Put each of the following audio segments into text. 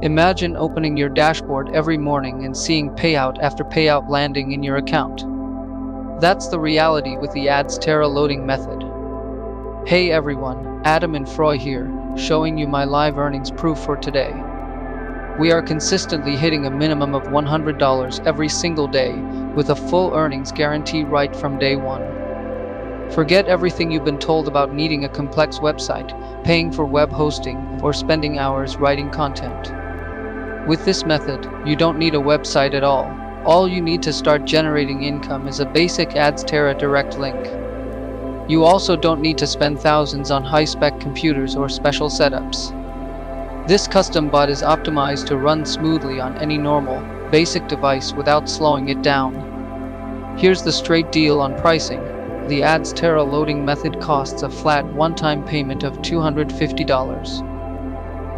Imagine opening your dashboard every morning and seeing payout after payout landing in your account. That's the reality with the Adsterra loading method. Hey everyone, Adam and Froy here, showing you my live earnings proof for today. We are consistently hitting a minimum of $100 every single day, with a full earnings guarantee right from day one. Forget everything you've been told about needing a complex website, paying for web hosting, or spending hours writing content. With this method, you don't need a website at all. All you need to start generating income is a basic Adsterra direct link. You also don't need to spend thousands on high-spec computers or special setups. This custom bot is optimized to run smoothly on any normal, basic device without slowing it down. Here's the straight deal on pricing. The Adsterra loading method costs a flat one-time payment of $250.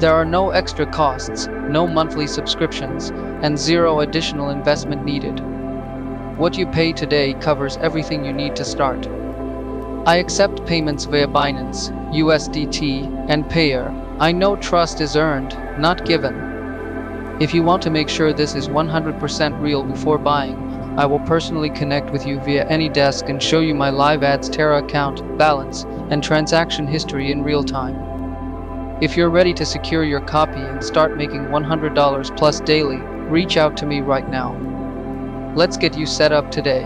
There are no extra costs, no monthly subscriptions, and zero additional investment needed. What you pay today covers everything you need to start. I accept payments via Binance, USDT, and Payer. I know trust is earned, not given. If you want to make sure this is 100% real before buying, I will personally connect with you via any desk and show you my live Adsterra account, balance, and transaction history in real time. If you're ready to secure your copy and start making $100 plus daily, reach out to me right now. Let's get you set up today.